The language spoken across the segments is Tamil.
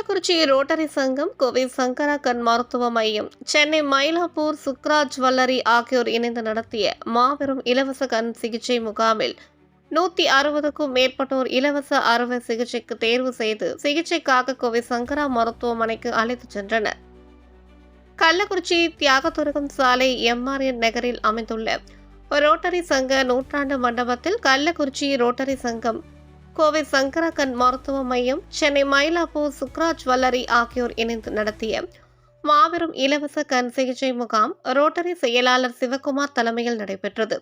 கள்ளக்குறிச்சி ரோட்டரி சங்கம், கோவை சங்கரா கண் மருத்துவ மையம், சென்னை மயிலாப்பூர் சுக்ரா ஜுவல்லரி ஆகியோர் இணைந்து நடத்திய மாபெரும் இலவச கண் சிகிச்சை முகாமில் 160க்கும் மேற்பட்டோர் இலவச அறுவை சிகிச்சைக்கு தேர்வு செய்து சிகிச்சைக்காக கோவை சங்கரா மருத்துவமனைக்கு அழைத்துச் சென்றனர். கள்ளக்குறிச்சி தியாகதுருகம் சாலை எம்ஆர்என் நகரில் அமைந்துள்ள ரோட்டரி சங்க நூற்றாண்டு மண்டபத்தில் கள்ளக்குறிச்சி ரோட்டரி சங்கம், கோவை சங்கரா கண் மருத்துவ மையம், சென்னை மயிலாப்பூர் சுக்ரா ஜுவல்லரி ஆகியோர் இணைந்து நடத்திய மாபெரும் இலவச கண் சிகிச்சை முகாம் ரோட்டரி செயலாளர் சிவகுமார் தலைமையில் நடைபெற்றது.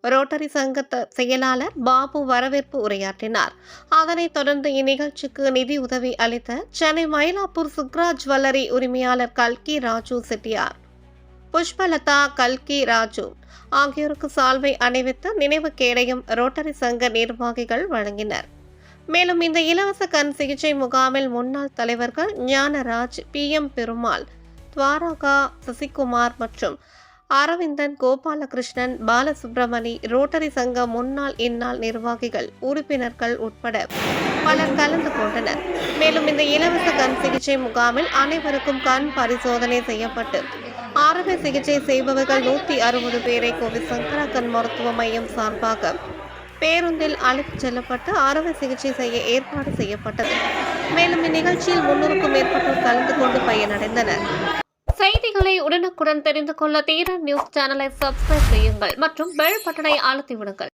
ரோட்டரி சங்க செயலாளர் பாபு வரவேற்பு உரையாற்றினார். அதனைத் தொடர்ந்து இந்நிகழ்ச்சிக்கு நிதி உதவி அளித்த சென்னை மயிலாப்பூர் சுக்ரா ஜுவல்லரி உரிமையாளர் கல்கி ராஜு செட்டியார், புஷ்பலதா, கல்கி ராஜு ஆகியோருக்கு சால்வை அணிவித்து நினைவு கேடயம் ரோட்டரி சங்க நிர்வாகிகள் வழங்கினர். மேலும் இந்த இலவச கண் சிகிச்சை முகாமில் முன்னாள் தலைவர்கள் ஞானராஜ், PM பெருமாள், துவாரகா, சசிகுமார் மற்றும் அரவிந்தன், கோபாலகிருஷ்ணன், பாலசுப்ரமணி, ரோட்டரி சங்க முன்னாள் இந்நாள் நிர்வாகிகள், உறுப்பினர்கள் உட்பட பலர் கலந்து கொண்டனர். மேலும் இந்த இலவச கண் சிகிச்சை முகாமில் அனைவருக்கும் கண் பரிசோதனை செய்யப்பட்டு அறுவை சிகிச்சை செய்பவர்கள் 160 பேரை கோவை சங்கரா கண் மருத்துவ மையம் சார்பாக பேருந்தில் அழைத்துச் செல்லப்பட்டு அறுவை சிகிச்சை செய்ய ஏற்பாடு செய்யப்பட்டது. மேலும் இந்நிகழ்ச்சியில் 300க்கும் மேற்பட்டோர் கலந்து கொண்டு பயனடைந்தனர். செய்திகளை உடனுக்குடன் தெரிந்து கொள்ள தீரன் நியூஸ் சேனலை சப்ஸ்கிரைப் செய்யுங்கள் மற்றும் பெல் பட்டனை அழுத்தி விடுங்கள்.